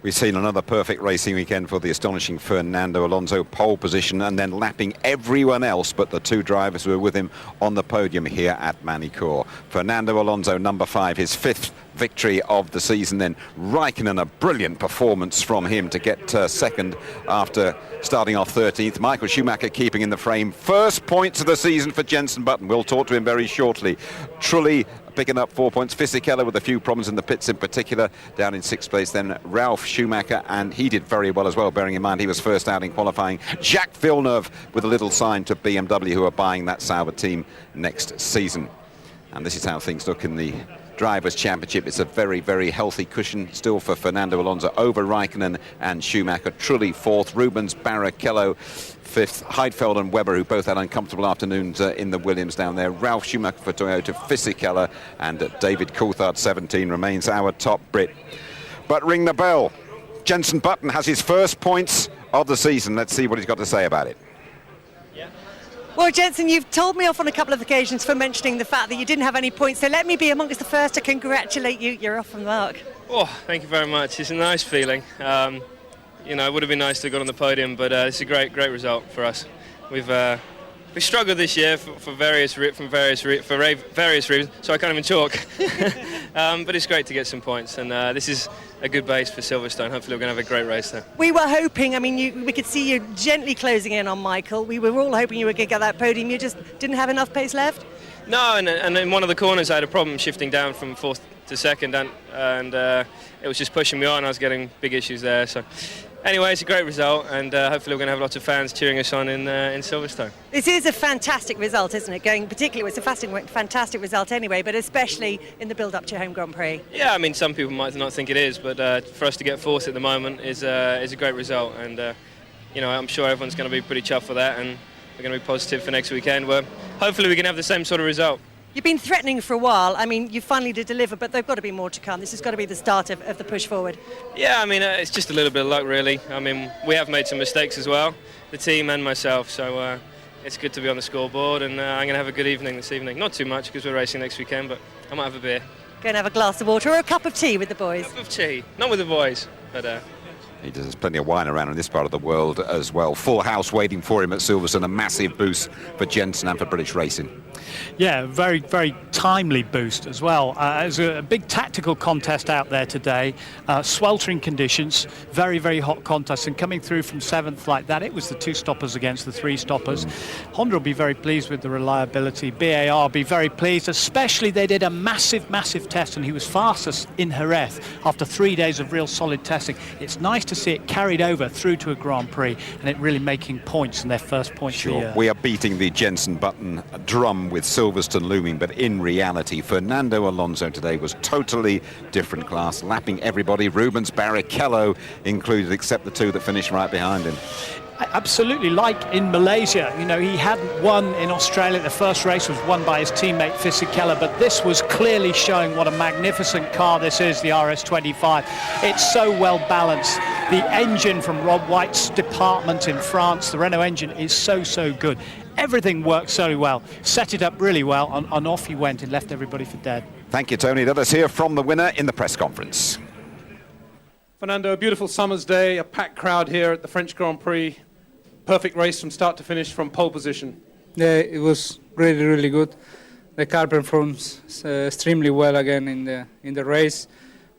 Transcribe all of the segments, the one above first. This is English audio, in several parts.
We've seen another perfect racing weekend for the astonishing Fernando Alonso, pole position and then lapping everyone else but the two drivers who were with him on the podium here at Manicourt. Fernando Alonso, number 5, his 5th victory of the season. Then Raikkonen, a brilliant performance from him to get second after starting off 13th. Michael Schumacher keeping in the frame. First points of the season for Jenson Button. We'll talk to him very shortly. Trulli picking up 4 points. Fisichella with a few problems in the pits in particular, down in 6th place. Then Ralf Schumacher, and he did very well as well, bearing in mind he was first out in qualifying. Jacques Villeneuve with a little sign to BMW, who are buying that Sauber team next season. And this is how things look in the Drivers' Championship. It's a very, very healthy cushion still for Fernando Alonso over Raikkonen and Schumacher. Trulli 4th, Rubens Barrichello 5th, Heidfeld and Webber, who both had uncomfortable afternoons in the Williams down there. Ralf Schumacher for Toyota, Fisichella, and David Coulthard 17 remains our top Brit. But ring the bell. Jenson Button has his first points of the season. Let's see what he's got to say about it. Well, Jenson, you've told me off on a couple of occasions for mentioning the fact that you didn't have any points, so let me be amongst the first to congratulate you. You're off the mark. Oh, thank you very much. It's a nice feeling. You know, it would have been nice to have got on the podium, but it's a great result for us. We've struggled this year for various reasons, so I can't even talk. But it's great to get some points, and this is a good base for Silverstone. Hopefully we're going to have a great race there. We were hoping, I mean, we could see you gently closing in on Michael. We were all hoping you were going to get that podium. You just didn't have enough pace left? No, and in one of the corners I had a problem shifting down from 4th to 2nd, and it was just pushing me on. I was getting big issues there. So anyway, it's a great result, and hopefully we're going to have lots of fans cheering us on in Silverstone. This is a fantastic result, isn't it? Particularly, it's a fantastic result anyway, but especially in the build-up to your home Grand Prix. Yeah, I mean, some people might not think it is, but for us to get 4th at the moment is a great result, and you know, I'm sure everyone's going to be pretty chuffed for that, and we're going to be positive for next weekend, where hopefully we can have the same sort of result. You've been threatening for a while. I mean, you finally did deliver, but there've got to be more to come. This has got to be the start of the push forward. Yeah, I mean, it's just a little bit of luck, really. I mean, we have made some mistakes as well, the team and myself, so it's good to be on the scoreboard, and I'm going to have a good evening this evening. Not too much, because we're racing next weekend, but I might have a beer. Go and have a glass of water or a cup of tea with the boys. A cup of tea. Not with the boys, but... There's plenty of wine around in this part of the world as well. Full house waiting for him at Silverstone. A massive boost for Jenson and for British racing. Yeah, very, very timely boost as well. It was a big tactical contest out there today. Sweltering conditions, very, very hot contest. And coming through from 7th like that, it was the 2 stoppers against the 3 stoppers. Honda will be very pleased with the reliability. BAR will be very pleased, especially they did a massive, massive test, and he was fastest in Jerez after 3 days of real solid testing. It's nice to see it carried over through to a Grand Prix, and it really making points in their first points of the year. We are beating the Jenson Button drum with Silverstone looming, but in reality, Fernando Alonso today was totally different class, lapping everybody. Rubens Barrichello included, except the 2 that finished right behind him. Absolutely, like in Malaysia, you know, he hadn't won in Australia. The first race was won by his teammate Fisichella, but this was clearly showing what a magnificent car this is, the RS25. It's so well balanced. The engine from Rob White's department in France, the Renault engine, is so good. Everything worked so well, set it up really well, and off he went and left everybody for dead. Thank you, Tony. Let us hear from the winner in the press conference. Fernando, a beautiful summer's day, a packed crowd here at the French Grand Prix. Perfect race from start to finish from pole position. Yeah, it was really good. The car performs extremely well again in the race.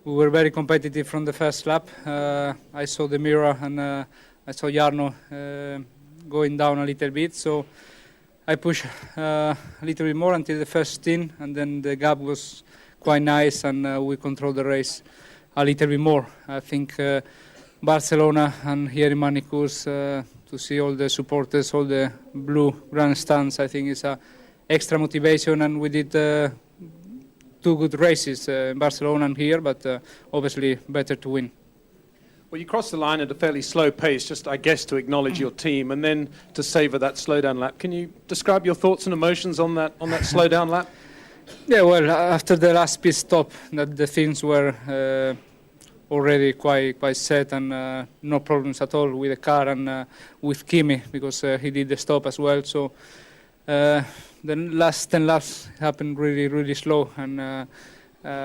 We were very competitive from the first lap. I saw the mirror and I saw Jarno going down a little bit, so I pushed a little bit more until the first stint, and then the gap was quite nice, and we controlled the race a little bit more. I think Barcelona and here in Manicourt, to see all the supporters, all the blue grandstands, I think is a extra motivation, and we did 2 good races in Barcelona and here, but obviously better to win. Well, you crossed the line at a fairly slow pace, just I guess to acknowledge your team, and then to savour that slowdown lap. Can you describe your thoughts and emotions on that slowdown lap? Yeah, well, after the last pit stop, that the things were already quite set, and no problems at all with the car and with Kimi, because he did the stop as well. So the last 10 laps happened really slow, and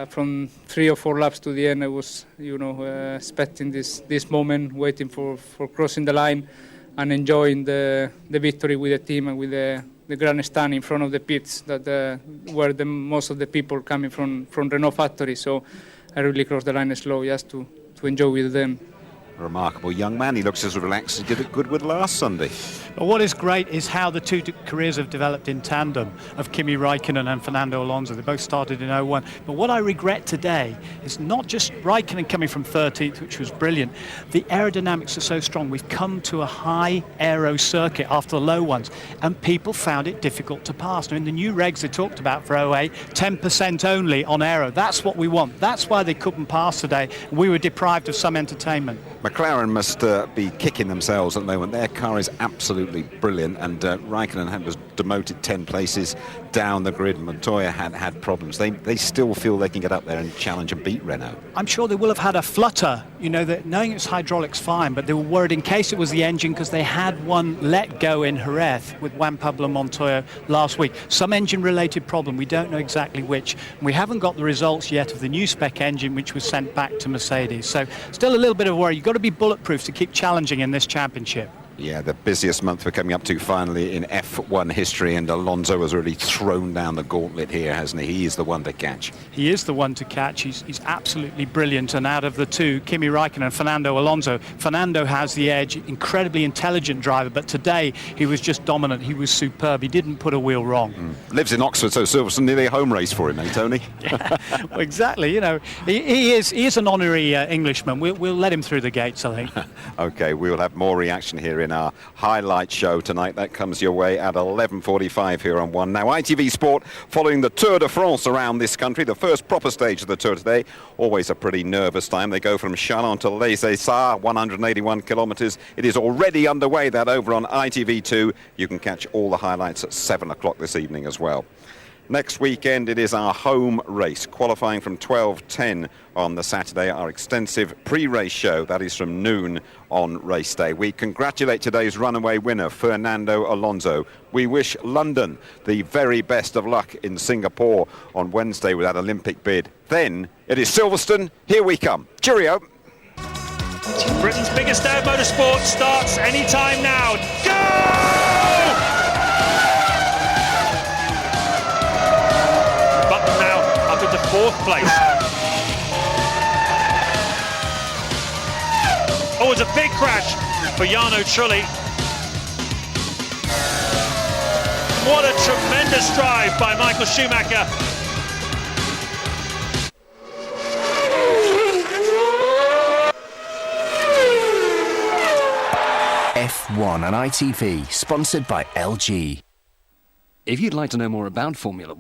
from 3 or 4 laps to the end, I was, expecting this moment, waiting for crossing the line and enjoying the victory with the team and with the grandstand in front of the pits that were most of the people coming from Renault factory. So I really crossed the line slow just to enjoy with them. Remarkable young man. He looks as relaxed as he did at Goodwood last Sunday. But what is great is how the two careers have developed in tandem of Kimi Raikkonen and Fernando Alonso. They both started in 01. But what I regret today is not just Raikkonen coming from 13th, which was brilliant. The aerodynamics are so strong. We've come to a high aero circuit after the low ones, and people found it difficult to pass. Now, in the new regs they talked about for 08, 10% only on aero. That's what we want. That's why they couldn't pass today. We were deprived of some entertainment. McLaren must be kicking themselves at the moment. Their car is absolutely brilliant, and Raikkonen was demoted 10 places down the grid. Montoya had problems. They still feel they can get up there and challenge and beat Renault. I'm sure they will have had a flutter, that knowing it's hydraulics fine, but they were worried in case it was the engine, because they had one let go in Jerez with Juan Pablo Montoya last week. Some engine-related problem. We don't know exactly which. We haven't got the results yet of the new spec engine, which was sent back to Mercedes. So still a little bit of worry. You've got to be bulletproof to keep challenging in this championship. Yeah, the busiest month we're coming up to finally in F1 history, and Alonso has really thrown down the gauntlet here, hasn't he? He is the one to catch. He is the one to catch. He's absolutely brilliant, and out of the two, Kimi Raikkonen and Fernando Alonso, Fernando has the edge, incredibly intelligent driver, but today he was just dominant. He was superb. He didn't put a wheel wrong. Lives in Oxford, so Silverstone, nearly a home race for him, eh, Tony? Yeah, well, exactly. He is an honorary Englishman. We'll let him through the gates, I think. OK, we will have more reaction here in our highlight show tonight. That comes your way at 11:45 here on One. Now, ITV Sport following the Tour de France around this country, the first proper stage of the Tour today. Always a pretty nervous time. They go from Chalon to Les Essarts, 181 kilometres. It is already underway, that over on ITV2. You can catch all the highlights at 7 o'clock this evening as well. Next weekend, it is our home race, qualifying from 12:10 on the Saturday, our extensive pre-race show. That is from noon on race day. We congratulate today's runaway winner, Fernando Alonso. We wish London the very best of luck in Singapore on Wednesday with that Olympic bid. Then it is Silverstone. Here we come. Cheerio. Britain's biggest day of motorsport starts any time now. Go! To 4th place. Oh, it's a big crash for Jarno Trulli. What a tremendous drive by Michael Schumacher. F1 and ITV, sponsored by LG. If you'd like to know more about Formula 1,